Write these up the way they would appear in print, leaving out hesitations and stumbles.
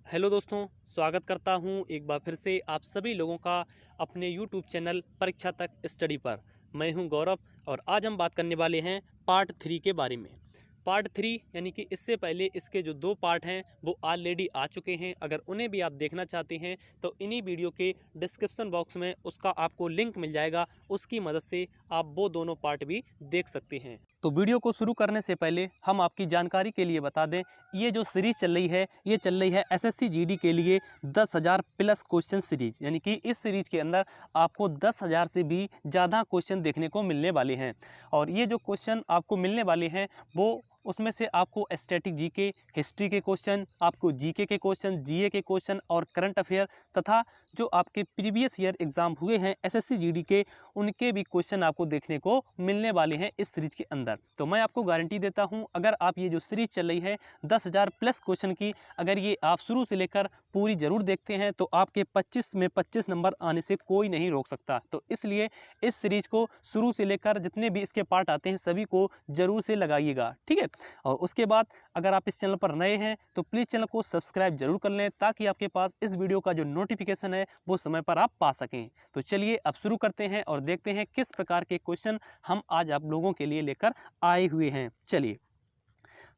Hello दोस्तों, स्वागत करता हूं एक बार फिर से आप सभी लोगों का अपने यूट्यूब चैनल परीक्षा तक स्टडी पर। मैं हूं गौरव और आज हम बात करने वाले हैं पार्ट 3 के बारे में। पार्ट 3 यानी कि इससे पहले इसके जो 2 पार्ट हैं वो ऑलरेडी आ चुके हैं। अगर उन्हें भी आप देखना चाहते हैं तो इन्हीं वीडियो के डिस्क्रिप्शन बॉक्स में उसका आपको लिंक मिल जाएगा। उसकी मदद से आप वो दोनों पार्ट भी देख सकते हैं। तो वीडियो को शुरू करने से पहले हम आपकी जानकारी के लिए बता दें, ये जो सीरीज चल रही है ये चल रही है एसएससी जीडी के लिए 10,000 प्लस क्वेश्चन सीरीज, यानी कि इस सीरीज के अंदर आपको 10,000 से भी ज़्यादा क्वेश्चन देखने को मिलने वाले हैं। और ये जो क्वेश्चन आपको मिलने वाले हैं वो उसमें से आपको स्टैटिक जीके, हिस्ट्री के क्वेश्चन, आपको जीके के क्वेश्चन, जीए के क्वेश्चन और करंट अफेयर तथा जो आपके प्रीवियस ईयर एग्जाम हुए हैं एसएससी जीडी के, उनके भी क्वेश्चन आपको देखने को मिलने वाले हैं इस सीरीज के अंदर। तो मैं आपको गारंटी देता हूं, अगर आप ये जो सीरीज चल रही है 10,000 प्लस क्वेश्चन की, अगर ये आप शुरू से लेकर पूरी जरूर देखते हैं तो आपके 25 में 25 नंबर आने से कोई नहीं रोक सकता। तो इसलिए इस सीरीज को शुरू से लेकर जितने भी इसके पार्ट आते हैं सभी को जरूर से लगाइएगा, ठीक है। और उसके बाद अगर आप इस चैनल पर नए हैं तो प्लीज़ चैनल को सब्सक्राइब जरूर कर लें, ताकि आपके पास इस वीडियो का जो नोटिफिकेशन है वो समय पर आप पा सकें। तो चलिए अब शुरू करते हैं और देखते हैं किस प्रकार के क्वेश्चन हम आज आप लोगों के लिए लेकर आए हुए हैं। चलिए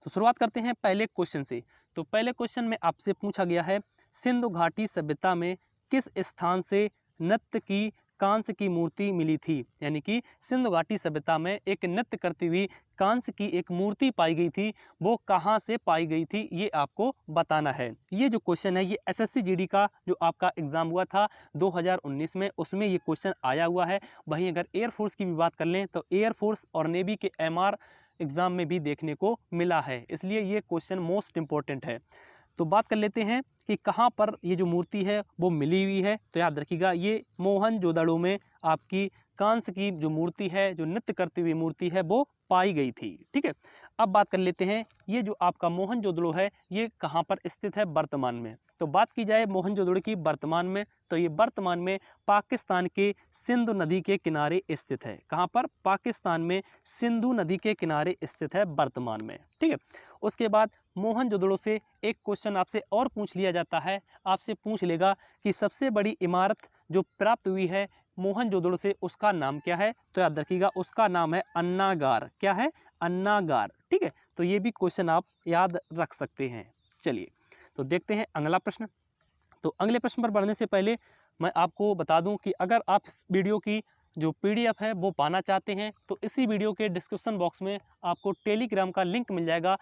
तो शुरुआत करते हैं पहले क्वेश्चन से। तो पहले क्वेश्चन में आपसे पूछा गया है, सिंधु घाटी सभ्यता में किस स्थान से नृत्य की कांस्य की मूर्ति मिली थी। यानी कि सिंधु घाटी सभ्यता में एक नृत्य करती हुई कांस्य की एक मूर्ति पाई गई थी, वो कहाँ से पाई गई थी ये आपको बताना है। ये जो क्वेश्चन है ये एसएससी जीडी का जो आपका एग्जाम हुआ था 2019 में, उसमें ये क्वेश्चन आया हुआ है। वहीं अगर एयरफोर्स की भी बात कर लें तो एयरफोर्स और नेवी के एमआर एग्ज़ाम में भी देखने को मिला है, इसलिए ये क्वेश्चन मोस्ट इम्पोर्टेंट है। तो बात कर लेते हैं कि कहाँ पर ये जो मूर्ति है वो मिली हुई है। तो याद रखिएगा ये मोहनजोदड़ो में आपकी कांस्य की जो मूर्ति है, जो नृत्य करती हुई मूर्ति है, वो पाई गई थी, ठीक है। अब बात कर लेते हैं ये जो आपका मोहनजोदड़ो है ये कहाँ पर स्थित है वर्तमान में। तो बात की जाए मोहनजोदड़ो की वर्तमान में, तो ये वर्तमान में पाकिस्तान के सिंधु नदी के किनारे स्थित है। कहाँ पर? पाकिस्तान में सिंधु नदी के किनारे स्थित है वर्तमान में, ठीक है। उसके बाद मोहनजोदड़ो से एक क्वेश्चन आपसे और पूछ लिया जाता है, आपसे पूछ लेगा कि सबसे बड़ी इमारत जो प्राप्त हुई है मोहनजोदड़ो से उसका नाम क्या है। तो याद रखिएगा उसका नाम है अन्नागार। क्या है? अन्नागार, ठीक है। तो ये भी क्वेश्चन आप याद रख सकते हैं। चलिए तो देखते हैं अगला प्रश्न। तो अगले प्रश्न पर बढ़ने से पहले मैं आपको बता दूं कि अगर आप इस वीडियो की जो पीडीएफ है वो पाना चाहते हैं तो इसी वीडियो के डिस्क्रिप्शन बॉक्स में आपको टेलीग्राम का लिंक मिल जाएगा।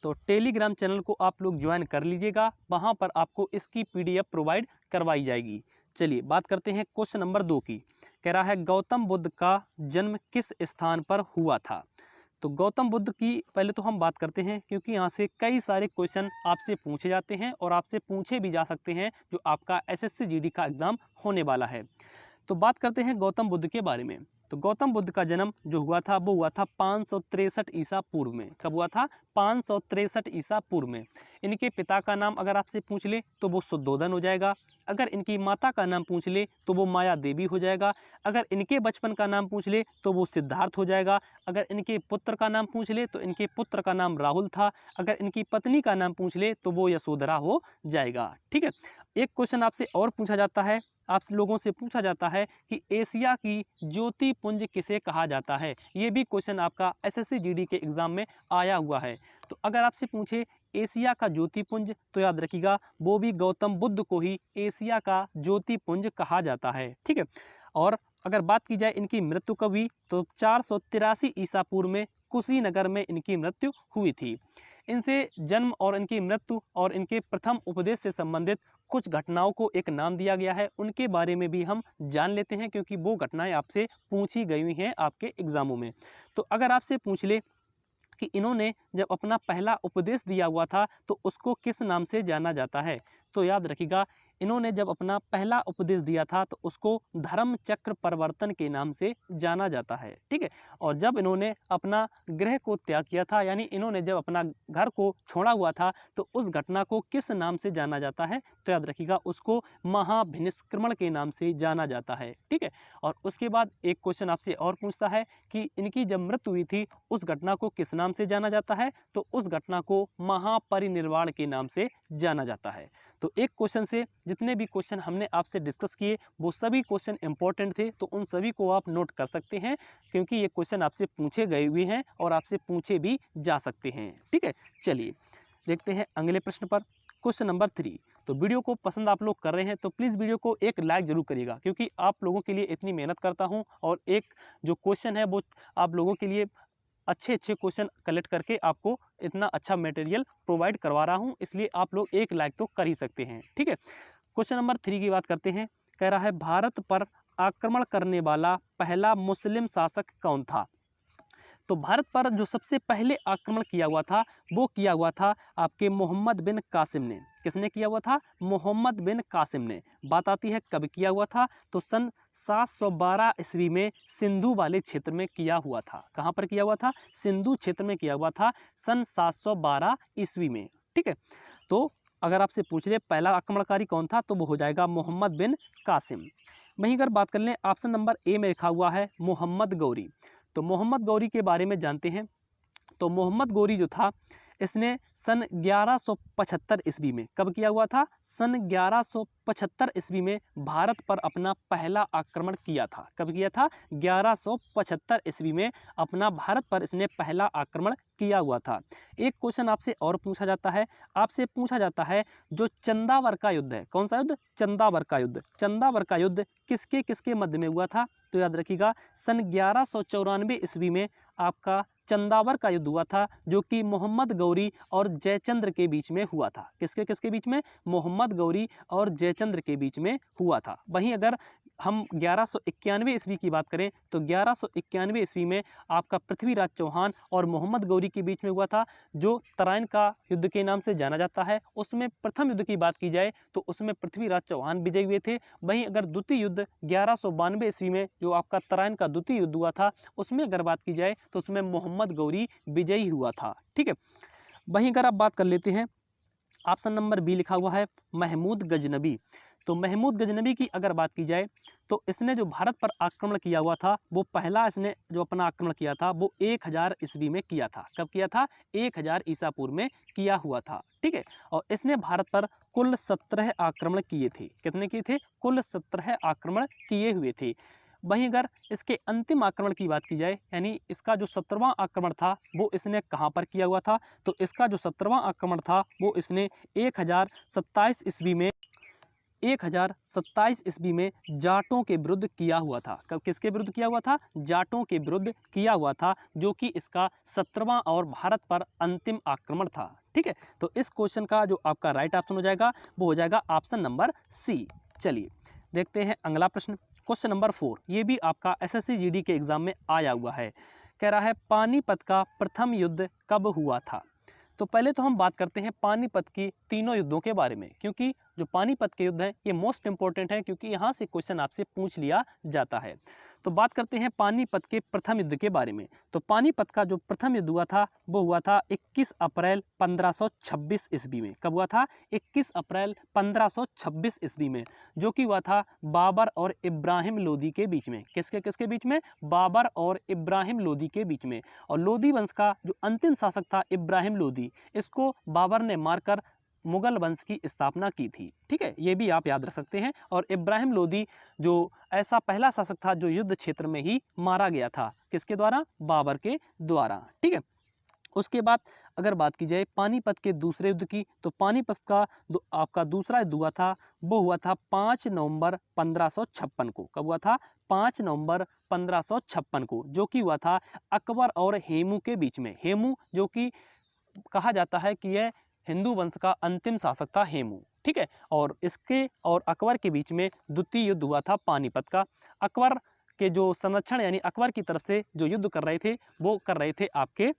तो टेलीग्राम चैनल को आप लोग ज्वाइन कर लीजिएगा, वहाँ पर आपको इसकी पीडीएफ प्रोवाइड करवाई जाएगी। चलिए बात करते हैं क्वेश्चन नंबर 2 की। कह रहा है गौतम बुद्ध का जन्म किस स्थान पर हुआ था। तो गौतम बुद्ध की पहले तो हम बात करते हैं, क्योंकि यहाँ से कई सारे क्वेश्चन आपसे पूछे जाते हैं और आपसे पूछे भी जा सकते हैं जो आपका एसएससी जीडी का एग्ज़ाम होने वाला है। तो बात करते हैं गौतम बुद्ध के बारे में। तो गौतम बुद्ध का जन्म जो हुआ था वो हुआ था 563 ईसा पूर्व में। कब हुआ था? 563 ईसा पूर्व में। इनके पिता का नाम अगर आपसे पूछ ले तो वो शुद्धोधन हो जाएगा। अगर इनकी माता का नाम पूछ ले तो वो माया देवी हो जाएगा। अगर इनके बचपन का नाम पूछ ले तो वो सिद्धार्थ हो जाएगा। अगर इनके पुत्र का नाम पूछ ले तो इनके पुत्र का नाम राहुल था। अगर इनकी पत्नी का नाम पूछ ले तो वो यशोधरा हो जाएगा, ठीक है। एक क्वेश्चन आपसे और पूछा जाता है, आप लोगों से पूछा जाता है कि एशिया की ज्योति पुंज किसे कहा जाता है। ये भी क्वेश्चन आपका एसएससी जीडी के एग्जाम में आया हुआ है। तो अगर आपसे पूछे एशिया का ज्योतिपुंज तो याद रखिएगा वो भी गौतम बुद्ध को ही एशिया का ज्योतिपुंज कहा जाता है, ठीक है। और अगर बात की जाए इनकी मृत्यु कब हुई तो 483 ईसा पूर्व में कुशीनगर में इनकी मृत्यु हुई थी। इनसे जन्म और इनकी मृत्यु और इनके प्रथम उपदेश से संबंधित कुछ घटनाओं को एक नाम दिया गया है, उनके बारे में भी हम जान लेते हैं, क्योंकि वो घटनाएं आपसे पूछी गई हुई हैं आपके एग्जामों में। तो अगर आपसे पूछ ले कि इन्होंने जब अपना पहला उपदेश दिया हुआ था तो उसको किस नाम से जाना जाता है, तो याद रखिएगा इन्होंने जब अपना पहला उपदेश दिया था तो उसको धर्म चक्र प्रवर्तन के नाम से जाना जाता है। ठीक है, और जब इन्होंने अपना गृह को त्याग किया था, यानी इन्होंने जब अपना घर को छोड़ा हुआ था, तो उस घटना को किस नाम से जाना जाता है? तो याद रखिएगा, उसको महाभिनिष्क्रमण के नाम से जाना जाता है। ठीक है, और उसके बाद एक क्वेश्चन आपसे और पूछता है कि इनकी जब मृत्यु हुई थी उस घटना को किस नाम से जाना जाता है? तो उस घटना को महापरिनिर्वाण के नाम से जाना जाता है। तो एक क्वेश्चन से जितने भी क्वेश्चन हमने आपसे डिस्कस किए वो सभी क्वेश्चन इंपॉर्टेंट थे, तो उन सभी को आप नोट कर सकते हैं, क्योंकि ये क्वेश्चन आपसे पूछे गए हुए हैं और आपसे पूछे भी जा सकते हैं। ठीक है, चलिए देखते हैं अगले प्रश्न पर। Question number 3। तो वीडियो को पसंद आप लोग कर रहे हैं तो प्लीज़ वीडियो को एक लाइक जरूर करिएगा, क्योंकि आप लोगों के लिए इतनी मेहनत करता हूं और एक जो क्वेश्चन है वो आप लोगों के लिए अच्छे क्वेश्चन कलेक्ट करके आपको इतना अच्छा मटेरियल प्रोवाइड करवा रहा हूं, इसलिए आप लोग एक लाइक तो कर ही सकते हैं। ठीक है, क्वेश्चन नंबर 3 की बात करते हैं। कह रहा है भारत पर आक्रमण करने वाला पहला मुस्लिम शासक कौन था? तो भारत पर जो सबसे पहले आक्रमण किया हुआ था वो किया हुआ था आपके मोहम्मद बिन कासिम ने। किसने किया हुआ था? मोहम्मद बिन कासिम ने। बात आती है कब किया हुआ था? तो सन 712 ईस्वी में सिंधु वाले क्षेत्र में किया हुआ था। कहाँ पर किया हुआ था? सिंधु क्षेत्र में किया हुआ था सन 712 ईस्वी में। ठीक है, तो अगर आपसे पूछ ले पहला आक्रमणकारी कौन था तो वो हो जाएगा मोहम्मद बिन कासिम। वहीं अगर बात कर लें ऑप्शन नंबर ए में लिखा हुआ है मोहम्मद गौरी। तो मोहम्मद गौरी के बारे में जानते हैं। तो मोहम्मद गौरी जो था इसने सन 1175 ईस्वी में, कब किया हुआ था? सन 1175 ईस्वी में भारत पर अपना पहला आक्रमण किया था। कब किया था? 1175 ईस्वी में अपना भारत पर इसने पहला आक्रमण किया हुआ था। एक क्वेश्चन आपसे और पूछा जाता है, आपसे पूछा जाता है जो चंदावर का युद्ध है, कौन सा युद्ध? चंदावर का युद्ध। चंदावर का युद्ध किसके किसके मध्य में हुआ था? तो याद रखिएगा सन 1194 ईस्वी में आपका चंदावर का युद्ध हुआ था, जो कि मोहम्मद गौरी और जयचंद्र के बीच में हुआ था। किसके किसके बीच में? मोहम्मद गौरी और जयचंद्र के बीच में हुआ था। वहीं अगर हम 1191 ईस्वी की बात करें तो 1191 ईस्वी में आपका पृथ्वीराज चौहान और मोहम्मद गौरी के बीच में हुआ था, जो तराइन का युद्ध के नाम से जाना जाता है। उसमें प्रथम युद्ध की बात की जाए तो उसमें पृथ्वीराज चौहान विजयी हुए थे। वहीं अगर द्वितीय युद्ध 1192 ईस्वी में जो आपका तराइन का द्वितीय युद्ध हुआ था, उसमें अगर बात की जाए तो उसमें मोहम्मद गौरी विजयी हुआ था। ठीक है, वहीं अगर आप बात कर लेते हैं ऑप्शन नंबर बी लिखा हुआ है महमूद गजनबी। तो महमूद गजनबी की अगर बात की जाए तो इसने जो भारत पर आक्रमण किया हुआ था वो पहला इसने जो अपना आक्रमण किया था वो 1000 ईस्वी में किया था। कब किया था? 1000 ईसा पूर्व में किया हुआ था। ठीक है, और इसने भारत पर कुल 17 आक्रमण किए थे। कितने किए थे? कुल 17 आक्रमण किए हुए थे। वहीं अगर इसके अंतिम आक्रमण की बात की जाए, यानी इसका जो 17वां आक्रमण था वो इसने कहाँ पर किया हुआ था? तो इसका जो 17वां आक्रमण था वो इसने 1027 ईस्वी में 1027 ईस्वी में जाटों के विरुद्ध किया हुआ था। कब किसके विरुद्ध किया हुआ था? जाटों के विरुद्ध किया हुआ था, जो कि इसका 17वां और भारत पर अंतिम आक्रमण था। ठीक है, तो इस क्वेश्चन का जो आपका राइट ऑप्शन हो जाएगा वो हो जाएगा ऑप्शन नंबर सी। चलिए देखते हैं अगला प्रश्न, क्वेश्चन नंबर 4। ये भी आपका एसएससी जीडी के एग्जाम में आया हुआ है। कह रहा है पानीपत का प्रथम युद्ध कब हुआ था? तो पहले तो हम बात करते हैं पानीपत की तीनों युद्धों के बारे में, क्योंकि जो पानीपत के युद्ध हैं ये मोस्ट इंपॉर्टेंट है, क्योंकि यहाँ से क्वेश्चन आपसे पूछ लिया जाता है। तो बात करते हैं पानीपत के प्रथम युद्ध के बारे में। तो पानीपत का जो प्रथम युद्ध हुआ था वो हुआ था 21 अप्रैल 1526 ईस्वी में। कब हुआ था? 21 अप्रैल 1526 ईस्वी में, जो कि हुआ था बाबर और इब्राहिम लोदी के बीच में। किसके किसके बीच में? बाबर और इब्राहिम लोदी के बीच में। और लोदी वंश का जो अंतिम शासक था इब्राहिम लोदी, इसको बाबर ने मारकर मुगल वंश की स्थापना की थी। ठीक है, ये भी आप याद रख सकते हैं। और इब्राहिम लोदी जो ऐसा पहला शासक था जो युद्ध क्षेत्र में ही मारा गया था। किसके द्वारा? बाबर के द्वारा। ठीक है, उसके बाद अगर बात की जाए पानीपत के दूसरे युद्ध की, तो पानीपत का आपका दूसरा युद्ध हुआ था वो हुआ था 5 नवंबर 1556 को। कब हुआ था? 5 नवंबर 1556 को, जो कि हुआ था अकबर और हेमू के बीच में। हेमू जो कि कहा जाता है कि यह हिंदू वंश का अंतिम शासक था, हेमू। ठीक है, और इसके और अकबर के बीच में द्वितीय युद्ध हुआ था पानीपत का। अकबर के जो संरक्षण यानी अकबर की तरफ से जो युद्ध कर रहे थे वो कर रहे थे आपके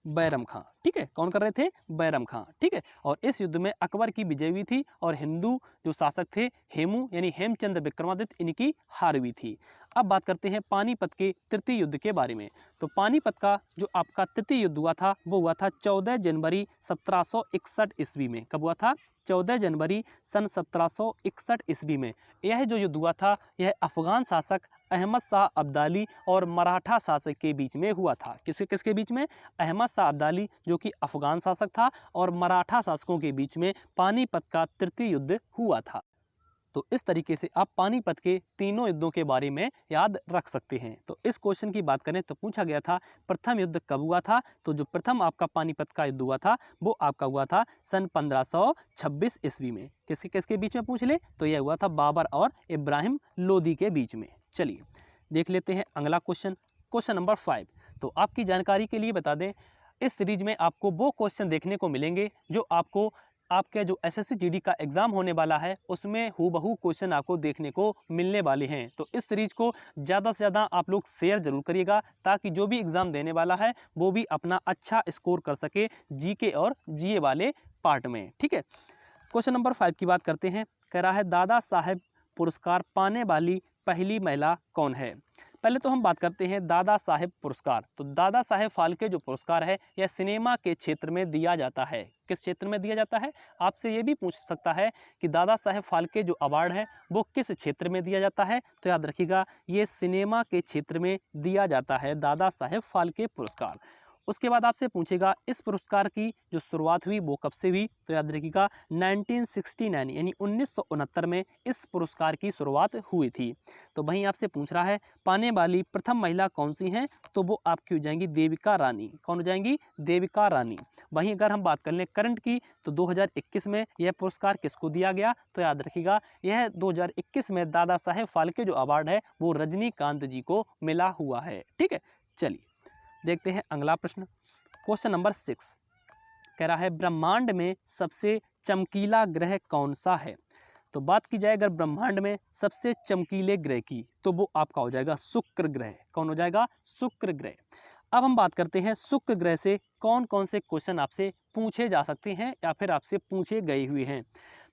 बैरम खां, ठीक है। कौन कर रहे थे? बैरम खां, ठीक है। और इस युद्ध में अकबर की विजय हुई थी और हिंदू जो शासक थे हेमू यानी हेमचंद्र विक्रमादित्य इनकी हार हुई थी। अब बात करते हैं पानीपत के तृतीय युद्ध के बारे में। तो पानीपत का जो आपका तृतीय युद्ध हुआ था वो हुआ था 14 जनवरी 1761 ईस्वी में। कब हुआ था? 14 जनवरी सन 1761 ईस्वी में। यह जो युद्ध हुआ था यह अफगान शासक अहमद शाह अब्दाली और मराठा शासक के बीच में हुआ था। किसके किसके बीच में? अहमद शाह अब्दाली जो कि अफगान शासक था और मराठा शासकों के बीच में पानीपत का तृतीय युद्ध हुआ था। तो इस तरीके से आप पानीपत के तीनों युद्धों के बारे में याद रख सकते हैं। तो इस क्वेश्चन की बात करें तो पूछा गया था प्रथम युद्ध कब हुआ था? तो जो प्रथम आपका पानीपत का युद्ध हुआ था वो आपका हुआ था सन 1526 ईस्वी में। किसके किसके बीच में पूछ ले तो यह हुआ था बाबर और इब्राहिम लोदी के बीच में। चलिए देख लेते हैं अगला क्वेश्चन, क्वेश्चन नंबर 5। तो आपकी जानकारी के लिए बता दें इस सीरीज में आपको वो क्वेश्चन देखने को मिलेंगे जो आपको आपके जो एसएससी जीडी का एग्ज़ाम होने वाला है उसमें हूबहू क्वेश्चन आपको देखने को मिलने वाले हैं। तो इस सीरीज को ज़्यादा से ज़्यादा आप लोग शेयर जरूर करिएगा ताकि जो भी एग्ज़ाम देने वाला है वो भी अपना अच्छा स्कोर कर सके जीके और जीए वाले पार्ट में, ठीक है। क्वेश्चन नंबर 5 की बात करते हैं। कह रहा है दादा साहेब पुरस्कार पाने वाली पहली महिला कौन है? पहले तो हम बात करते हैं दादा साहेब पुरस्कार। तो दादा साहेब फाल्के जो पुरस्कार है यह सिनेमा के क्षेत्र में दिया जाता है। किस क्षेत्र में दिया जाता है? आपसे ये भी पूछ सकता है कि दादा साहेब फाल्के जो अवार्ड है वो किस क्षेत्र में दिया जाता है? तो याद रखिएगा ये सिनेमा के क्षेत्र में दिया जाता है दादा साहेब फाल्के पुरस्कार। उसके बाद आपसे पूछेगा इस पुरस्कार की जो शुरुआत हुई वो कब से हुई? तो याद रखिएगा 1969 यानी 1969 में इस पुरस्कार की शुरुआत हुई थी। तो वहीं आपसे पूछ रहा है पाने वाली प्रथम महिला कौन सी हैं? तो वो आपकी हो जाएंगी देविका रानी। कौन हो जाएंगी? देविका रानी। वहीं अगर हम बात कर लें करंट की तो 2021 में यह पुरस्कार किसको दिया गया? तो याद रखिएगा यह 2021 में दादा साहेब फाल्के जो अवार्ड है वो रजनीकांत जी को मिला हुआ है, ठीक है। चलिए देखते हैं अगला प्रश्न, क्वेश्चन नंबर 6। कह रहा है ब्रह्मांड में सबसे चमकीला ग्रह कौन सा है? तो बात की जाए अगर ब्रह्मांड में सबसे चमकीले ग्रह की तो वो आपका हो जाएगा शुक्र ग्रह। कौन हो जाएगा? शुक्र ग्रह। अब हम बात करते हैं शुक्र ग्रह से कौन कौन से क्वेश्चन आपसे पूछे जा सकते हैं या फिर आपसे पूछे गए हुए हैं।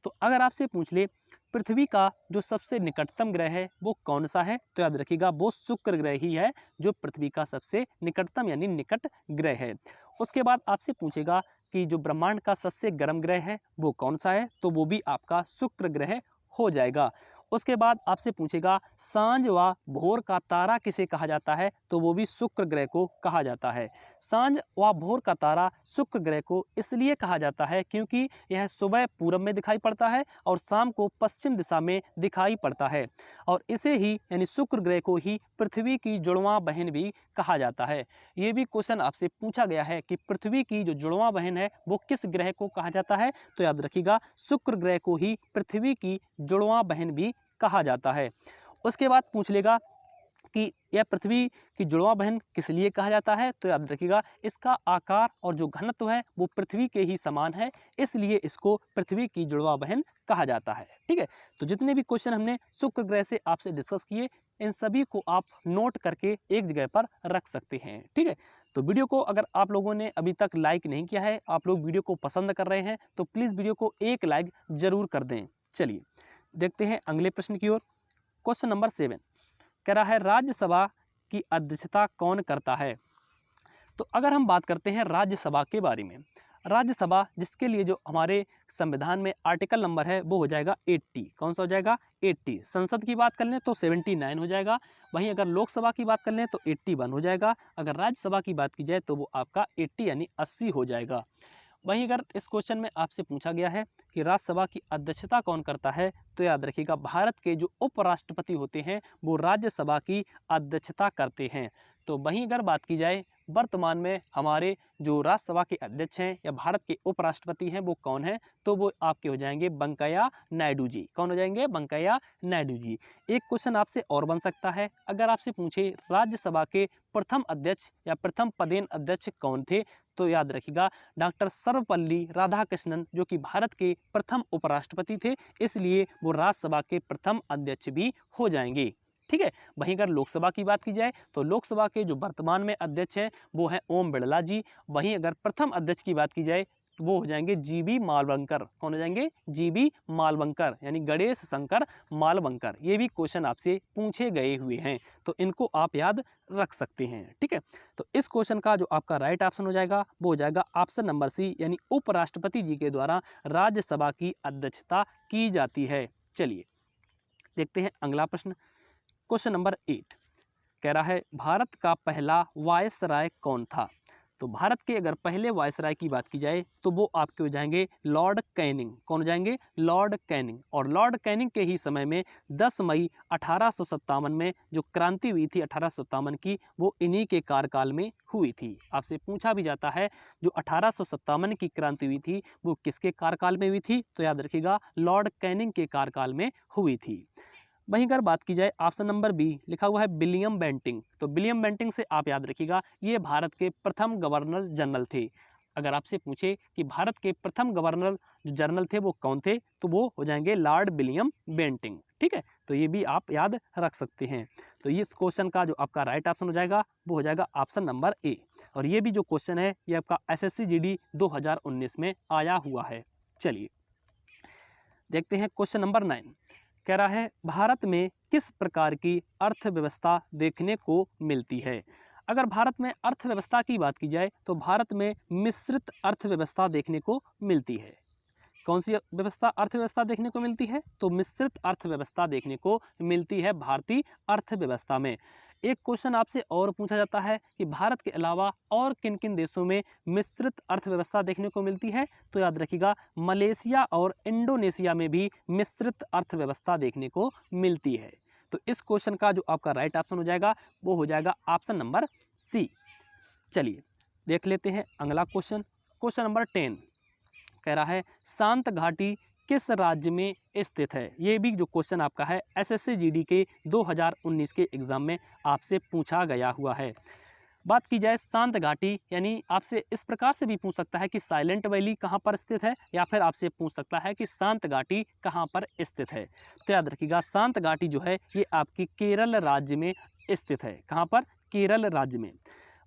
तो अगर आपसे पूछ ले पृथ्वी का जो सबसे निकटतम ग्रह है वो कौन सा है? तो याद रखिएगा वो शुक्र ग्रह ही है जो पृथ्वी का सबसे निकटतम यानी निकट ग्रह है। उसके बाद आपसे पूछेगा कि जो ब्रह्मांड का सबसे गर्म ग्रह है वो कौन सा है? तो वो भी आपका शुक्र ग्रह हो जाएगा। उसके बाद आपसे पूछेगा सांझ व भोर का तारा किसे कहा जाता है? तो वो भी शुक्र ग्रह को कहा जाता है। सांझ व भोर का तारा शुक्र ग्रह को इसलिए कहा जाता है क्योंकि यह सुबह पूरब में दिखाई पड़ता है और शाम को पश्चिम दिशा में दिखाई पड़ता है और इसे ही यानी शुक्र ग्रह को ही पृथ्वी की जुड़वां बहन भी कहा जाता है। ये भी क्वेश्चन आपसे पूछा गया है कि पृथ्वी की जो जुड़वां बहन है वो किस ग्रह को कहा जाता है? तो याद रखिएगा शुक्र ग्रह को ही पृथ्वी की जुड़वां बहन भी कहा जाता है। उसके बाद पूछ लेगा कि यह पृथ्वी की जुड़वां बहन किस लिए कहा जाता है? तो याद रखिएगा इसका आकार और जो घनत्व है वो पृथ्वी के ही समान है, इसलिए इसको पृथ्वी की जुड़वां बहन कहा जाता है, ठीक है। तो जितने भी क्वेश्चन हमने शुक्र ग्रह से आपसे डिस्कस किए इन सभी को आप नोट करके एक जगह पर रख सकते हैं, ठीक है। तो वीडियो को अगर आप लोगों ने अभी तक लाइक नहीं किया है, आप लोग वीडियो को पसंद कर रहे हैं तो प्लीज़ वीडियो को एक लाइक ज़रूर कर दें। चलिए देखते हैं अगले प्रश्न की ओर, क्वेश्चन नंबर 7। कह रहा है राज्यसभा की अध्यक्षता कौन करता है? तो अगर हम बात करते हैं राज्यसभा के बारे में, राज्यसभा जिसके लिए जो हमारे संविधान में आर्टिकल नंबर है वो हो जाएगा 80। कौन सा हो जाएगा? 80। संसद की बात कर लें तो 79 हो जाएगा। वहीं अगर लोकसभा की बात कर लें तो 81 हो जाएगा। अगर राज्यसभा की बात की जाए तो वो आपका 80 यानी 80 हो जाएगा। वहीं अगर इस क्वेश्चन में आपसे पूछा गया है कि राज्यसभा की अध्यक्षता कौन करता है तो याद रखिएगा भारत के जो उपराष्ट्रपति होते हैं वो राज्यसभा की अध्यक्षता करते हैं। तो वहीं अगर बात की जाए वर्तमान में हमारे जो राज्यसभा के अध्यक्ष हैं या भारत के उपराष्ट्रपति हैं वो कौन है? तो वो आपके हो जाएंगे वेंकैया नायडू जी। कौन हो जाएंगे? वेंकैया नायडू जी। एक क्वेश्चन आपसे और बन सकता है अगर आपसे पूछे राज्यसभा के प्रथम अध्यक्ष या प्रथम पदेन अध्यक्ष कौन थे? तो याद रखिएगा डॉक्टर सर्वपल्ली राधाकृष्णन जो कि भारत के प्रथम उपराष्ट्रपति थे, इसलिए वो राज्यसभा के प्रथम अध्यक्ष भी हो जाएंगे। ठीक है। वहीं अगर लोकसभा की बात की जाए तो लोकसभा के जो वर्तमान में अध्यक्ष हैं वो हैं ओम बिरला जी। वहीं अगर प्रथम अध्यक्ष की बात की जाए तो वो हो जाएंगे जीबी मालवंकर। कौन हो जाएंगे? जीबी मालवंकर, यानी गणेश शंकर मालवंकर। ये भी क्वेश्चन आपसे पूछे गए हुए हैं, तो इनको आप याद रख सकते हैं। ठीक है, तो इस क्वेश्चन का जो आपका राइट ऑप्शन हो जाएगा वो हो जाएगा ऑप्शन नंबर सी, यानी उपराष्ट्रपति जी के द्वारा राज्यसभा की अध्यक्षता की जाती है। चलिए देखते हैं अगला प्रश्न। क्वेश्चन नंबर 8 कह रहा है भारत का पहला वायसराय कौन था? तो भारत के अगर पहले वायसराय की बात की जाए तो वो आपके हो जाएंगे लॉर्ड कैनिंग। कौन हो जाएंगे? Lord Canning. और लॉर्ड कैनिंग के ही समय में 10 मई 1857 में जो क्रांति हुई थी 1857 की, वो इन्हीं के कार्यकाल में हुई थी। आपसे पूछा भी जाता है जो 1857 की क्रांति हुई थी वो किसके कार्यकाल में हुई थी? तो याद रखिएगा लॉर्ड कैनिंग के कार्यकाल में हुई थी। वहीं अगर बात की जाए ऑप्शन नंबर बी लिखा हुआ है विलियम बेंटिंग। तो विलियम बेंटिंग से आप याद रखिएगा ये भारत के प्रथम गवर्नर जनरल थे। अगर आपसे पूछे कि भारत के प्रथम गवर्नर जो जनरल थे वो कौन थे, तो वो हो जाएंगे लॉर्ड विलियम बेंटिंग। ठीक है, तो ये भी आप याद रख सकते हैं। तो इस क्वेश्चन का जो आपका राइट ऑप्शन हो जाएगा वो हो जाएगा ऑप्शन नंबर ए। और ये भी जो क्वेश्चन है ये आपका SSC GD 2019 में आया हुआ है। चलिए देखते हैं क्वेश्चन नंबर 9 कह रहा है भारत में किस प्रकार की अर्थव्यवस्था देखने को मिलती है? अगर भारत में अर्थव्यवस्था की बात की जाए तो भारत में मिश्रित अर्थव्यवस्था देखने को मिलती है। कौन सी अर्थव्यवस्था देखने को मिलती है? तो मिश्रित अर्थव्यवस्था देखने को मिलती है भारतीय अर्थव्यवस्था में। एक क्वेश्चन आपसे और पूछा जाता है कि भारत के अलावा और किन किन देशों में मिश्रित अर्थव्यवस्था देखने को मिलती है? तो याद रखिएगा मलेशिया और इंडोनेशिया में भी मिश्रित अर्थव्यवस्था देखने को मिलती है। तो इस क्वेश्चन का जो आपका राइट ऑप्शन हो जाएगा वो हो जाएगा ऑप्शन नंबर सी। चलिए देख लेते हैं अगला क्वेश्चन। क्वेश्चन नंबर 10 कह रहा है शांत घाटी किस राज्य में स्थित है? ये भी जो क्वेश्चन आपका है SSC GD के 2019 के एग्जाम में आपसे पूछा गया हुआ है। बात की जाए शांत घाटी, यानी आपसे इस प्रकार से भी पूछ सकता है कि साइलेंट वैली कहाँ पर स्थित है, या फिर आपसे पूछ सकता है कि शांत घाटी कहाँ पर स्थित है। तो याद रखिएगा शांत घाटी जो है ये आपकी केरल राज्य में स्थित है। कहाँ पर? केरल राज्य में।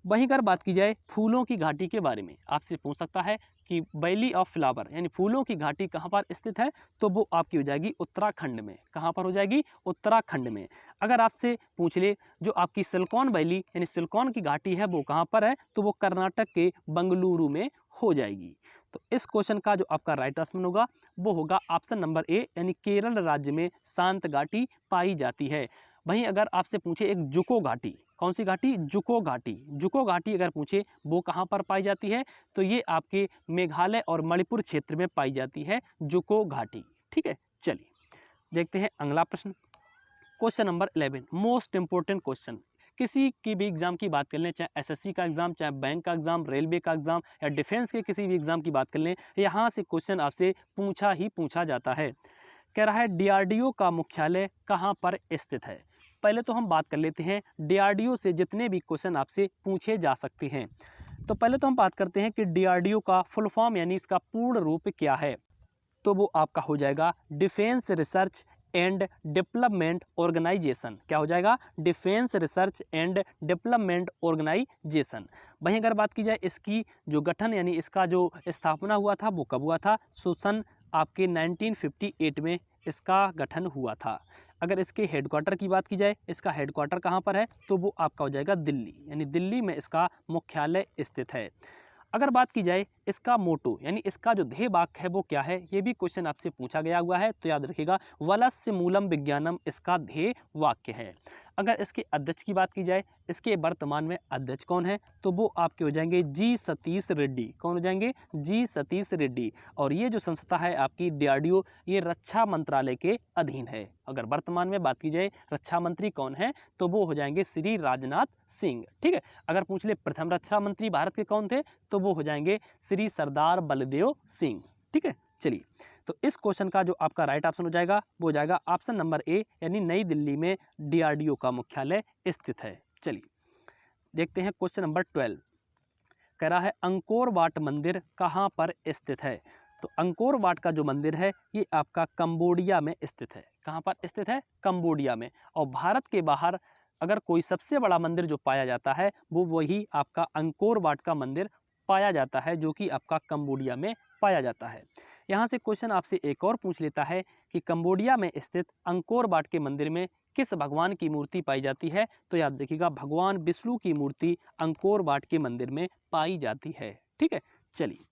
वहीं अगर बात की जाए फूलों की घाटी के बारे में, आपसे पूछ सकता है कि वैली ऑफ फ्लावर यानी फूलों की घाटी कहाँ पर स्थित है, तो वो आपकी हो जाएगी उत्तराखंड में। कहाँ पर हो जाएगी? उत्तराखंड में। अगर आपसे पूछ ले जो आपकी सिलिकॉन वैली यानी सिलिकॉन की घाटी है वो कहाँ पर है, तो वो कर्नाटक के बंगलुरु में हो जाएगी। तो इस क्वेश्चन का जो आपका राइट आंसर होगा वो होगा ऑप्शन नंबर ए, यानी केरल राज्य में शांत घाटी पाई जाती है। वहीं अगर आपसे पूछे एक जुको घाटी, कौन सी घाटी? जुको घाटी। जुको घाटी अगर पूछे वो कहाँ पर पाई जाती है, तो ये आपके मेघालय और मणिपुर क्षेत्र में पाई जाती है जुको घाटी। ठीक है, चलिए देखते हैं अगला प्रश्न। Question number 11 most important question. किसी की भी एग्जाम की बात कर लें, चाहे SSC का एग्जाम, चाहे बैंक का एग्जाम, रेलवे का एग्जाम या डिफेंस के किसी भी एग्जाम की बात कर लें, यहाँ से क्वेश्चन आपसे पूछा जाता है। कह रहा है DRDO का मुख्यालय कहाँ पर स्थित है? पहले तो हम बात कर लेते हैं DRDO से जितने भी क्वेश्चन आपसे पूछे जा सकते हैं। तो पहले तो हम बात करते हैं कि DRDO का फुल फॉर्म यानी इसका पूर्ण रूप क्या है। तो वो आपका हो जाएगा defence research and development organisation. क्या हो जाएगा? Defence research and development organisation. वहीं अगर बात की जाए इसकी जो गठन यानी इसका जो स्थापना हुआ था वो कब हुआ था? सन आपके 1958 में इसका गठन हुआ था। अगर इसके हेडक्वार्टर की बात की जाए, इसका हेडक्वार्टर कहाँ पर है, तो वो आपका हो जाएगा दिल्ली, यानी दिल्ली में इसका मुख्यालय स्थित है। अगर बात की जाए इसका मोटो यानी इसका जो ध्येय वाक्य है वो क्या है, ये भी क्वेश्चन आपसे पूछा गया हुआ है। तो याद रखिएगा वलस्य मूलम विज्ञानम इसका ध्येय वाक्य है। अगर इसके अध्यक्ष की बात की जाए, इसके वर्तमान में अध्यक्ष कौन है, तो वो आपके हो जाएंगे जी सतीश रेड्डी। कौन हो जाएंगे? जी सतीश रेड्डी। और ये जो संस्था है आपकी DRDO ये रक्षा मंत्रालय के अधीन है। अगर वर्तमान में बात की जाए रक्षा मंत्री कौन है, तो वो हो जाएंगे श्री राजनाथ सिंह। ठीक है, अगर पूछ ले प्रथम रक्षा मंत्री भारत के कौन थे, तो वो हो जाएंगे श्री सरदार बलदेव सिंह। ठीक है, चलिए तो इस क्वेश्चन का जो आपका राइट ऑप्शन हो जाएगा वो हो जाएगा ऑप्शन नंबर ए, यानी नई दिल्ली में DRDO का मुख्यालय स्थित है। चलिए देखते हैं क्वेश्चन नंबर 12 कह रहा है अंकोर वाट मंदिर कहाँ पर स्थित है। तो अंकोर वाट का जो मंदिर है ये आपका कंबोडिया में स्थित है। कहाँ पर स्थित है? कंबोडिया में। और भारत के बाहर अगर कोई सबसे बड़ा मंदिर जो पाया जाता है वो वही आपका अंकोर वाट का मंदिर पाया जाता है, जो कि आपका कंबोडिया में पाया जाता है। यहाँ से क्वेश्चन आपसे एक और पूछ लेता है कि कंबोडिया में स्थित अंकोर वाट के मंदिर में किस भगवान की मूर्ति पाई जाती है? तो याद रखिएगा, भगवान विष्णु की मूर्ति अंकोर वाट के मंदिर में पाई जाती है। ठीक है, चलिए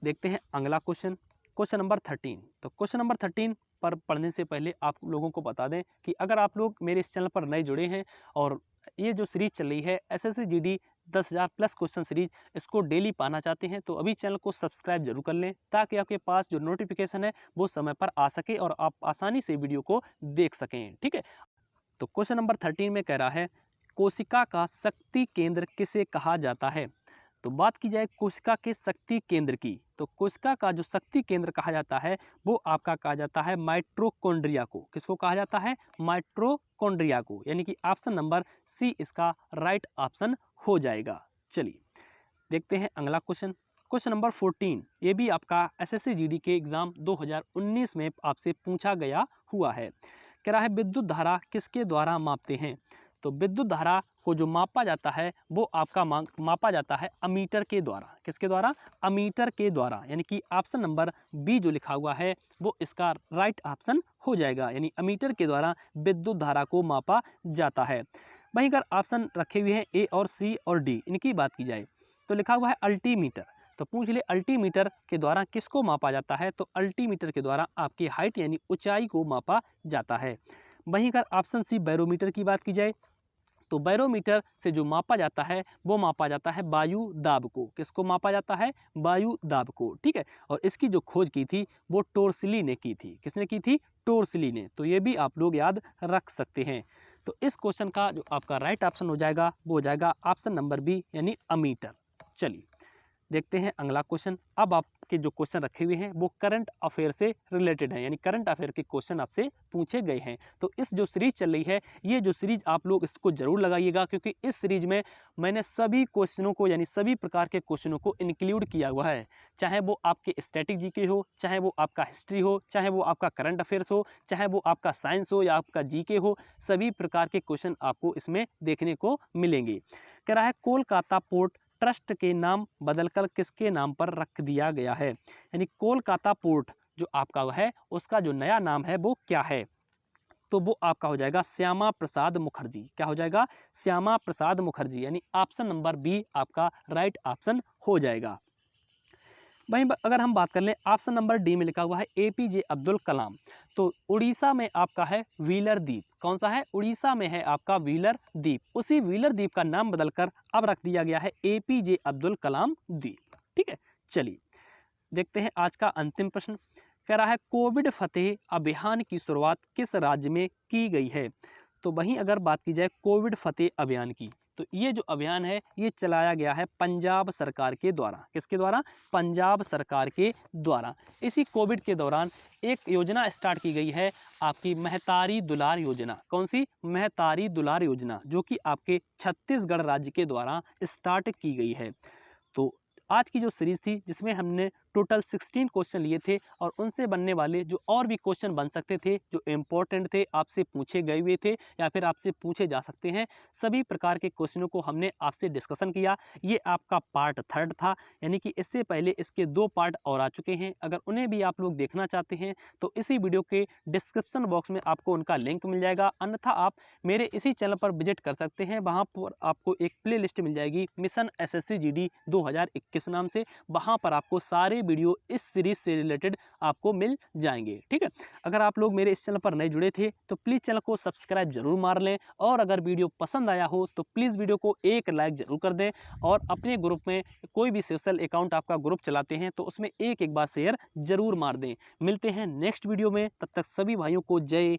देखते हैं अगला क्वेश्चन, क्वेश्चन नंबर 13। तो क्वेश्चन नंबर 13 पर पढ़ने से पहले आप लोगों को बता दें कि अगर आप लोग मेरे इस चैनल पर नए जुड़े हैं और ये जो सीरीज चल रही है SSC GD 10,000 plus question series, इसको डेली पाना चाहते हैं तो अभी चैनल को सब्सक्राइब जरूर कर लें, ताकि आपके पास जो नोटिफिकेशन है वो समय पर आ सके और आप आसानी से वीडियो को देख सकें। ठीक है, तो क्वेश्चन नंबर 13 में कह रहा है कोशिका का शक्ति केंद्र किसे कहा जाता है? तो बात की जाए कोशिका के शक्ति केंद्र की, तो कोशिका का जो शक्ति केंद्र कहा जाता है वो आपका कहा जाता है माइटोकॉन्ड्रिया को। किसको कहा जाता है? माइटोकॉन्ड्रिया को, यानी कि ऑप्शन नंबर सी इसका राइट ऑप्शन हो जाएगा। चलिए देखते हैं अगला क्वेश्चन, क्वेश्चन नंबर 14। ये भी आपका एसएससी जीडी के एग्जाम 2019 में आपसे पूछा गया हुआ है। कह रहा है विद्युत धारा किसके द्वारा मापते हैं? तो विद्युत धारा को जो मापा जाता है वो आपका मापा जाता है अमीटर के द्वारा। किसके द्वारा? अमीटर के द्वारा, यानी कि ऑप्शन नंबर बी जो लिखा हुआ है वो इसका राइट ऑप्शन हो जाएगा, यानी अमीटर के द्वारा विद्युत धारा को मापा जाता है। वहीं अगर ऑप्शन रखे हुए हैं ए और सी और डी, इनकी बात की जाए तो लिखा हुआ है अल्टीमीटर। तो पूछ ले अल्टीमीटर के द्वारा किसको मापा जाता है? तो अल्टीमीटर के द्वारा आपकी हाइट यानी ऊंचाई को मापा जाता है। वहीं अगर ऑप्शन सी बैरोमीटर की बात की जाए तो बैरोमीटर से जो मापा जाता है वो मापा जाता है वायु दाब को। किसको मापा जाता है? वायु दाब को। ठीक है, और इसकी जो खोज की थी वो टोर्सली ने की थी। किसने की थी? टोर्सली ने। तो ये भी आप लोग याद रख सकते हैं। तो इस क्वेश्चन का जो आपका राइट ऑप्शन हो जाएगा वो हो जाएगा ऑप्शन नंबर बी, यानी अमीटर। चलिए देखते हैं अगला क्वेश्चन। अब आपके जो क्वेश्चन रखे हुए हैं वो करंट अफेयर से रिलेटेड है, यानी करंट अफेयर के क्वेश्चन आपसे पूछे गए हैं। तो इस जो सीरीज चल रही है ये जो सीरीज आप लोग इसको जरूर लगाइएगा, क्योंकि इस सीरीज में मैंने सभी क्वेश्चनों को यानी सभी प्रकार के क्वेश्चनों को इंक्लूड किया हुआ है। चाहे वो आपके स्टैटिक जीके हो, चाहे वो आपका हिस्ट्री हो, चाहे वो आपका करंट अफेयर्स हो, चाहे वो आपका साइंस हो या आपका जीके हो, सभी प्रकार के क्वेश्चन आपको इसमें देखने को मिलेंगे। कह रहा है कोलकाता पोर्ट ट्रस्ट के नाम बदलकर किसके नाम पर रख दिया गया है? यानी कोलकाता पोर्ट जो आपका है उसका जो नया नाम है वो क्या है? तो वो आपका हो जाएगा श्यामा प्रसाद मुखर्जी। क्या हो जाएगा? श्यामा प्रसाद मुखर्जी, यानी ऑप्शन नंबर बी आपका राइट ऑप्शन हो जाएगा। वहीं अगर हम बात कर लें ऑप्शन नंबर डी में लिखा हुआ है एपीजे अब्दुल कलाम। तो उड़ीसा में आपका है व्हीलर द्वीप। कौन सा है? उड़ीसा में है आपका व्हीलर द्वीप। उसी व्हीलर द्वीप का नाम बदलकर अब रख दिया गया है एपीजे अब्दुल कलाम द्वीप। ठीक है, चलिए देखते हैं आज का अंतिम प्रश्न। कह रहा है कोविड फतेह अभियान की शुरुआत किस राज्य में की गई है? तो वहीं अगर बात की जाए कोविड फतेह अभियान की, तो ये जो अभियान है ये चलाया गया है पंजाब सरकार के द्वारा। किसके द्वारा? पंजाब सरकार के द्वारा। इसी कोविड के दौरान एक योजना स्टार्ट की गई है आपकी महतारी दुलार योजना। कौन सी? महतारी दुलार योजना, जो कि आपके छत्तीसगढ़ राज्य के द्वारा स्टार्ट की गई है। तो आज की जो सीरीज़ थी जिसमें हमने टोटल 16 क्वेश्चन लिए थे और उनसे बनने वाले जो और भी क्वेश्चन बन सकते थे, जो इम्पोर्टेंट थे, आपसे पूछे गए हुए थे या फिर आपसे पूछे जा सकते हैं, सभी प्रकार के क्वेश्चनों को हमने आपसे डिस्कशन किया। ये आपका पार्ट 3 था, यानी कि इससे पहले इसके 2 पार्ट और आ चुके हैं। अगर उन्हें भी आप लोग देखना चाहते हैं तो इसी वीडियो के डिस्क्रिप्शन बॉक्स में आपको उनका लिंक मिल जाएगा, अन्यथा आप मेरे इसी चैनल पर विजिट कर सकते हैं। वहाँ पर आपको एक प्ले लिस्ट मिल जाएगी मिशन एसएससी जीडी 2021 नाम से। वहाँ पर आपको सारे वीडियो इस सीरीज से रिलेटेड आपको मिल जाएंगे। ठीक है, अगर आप लोग मेरे इस चैनल पर नए जुड़े थे तो प्लीज़ चैनल को सब्सक्राइब जरूर मार लें, और अगर वीडियो पसंद आया हो तो प्लीज़ वीडियो को एक लाइक जरूर कर दें, और अपने ग्रुप में कोई भी सोशल अकाउंट आपका ग्रुप चलाते हैं तो उसमें एक बार शेयर जरूर मार दें। मिलते हैं नेक्स्ट वीडियो में, तब तक सभी भाइयों को जय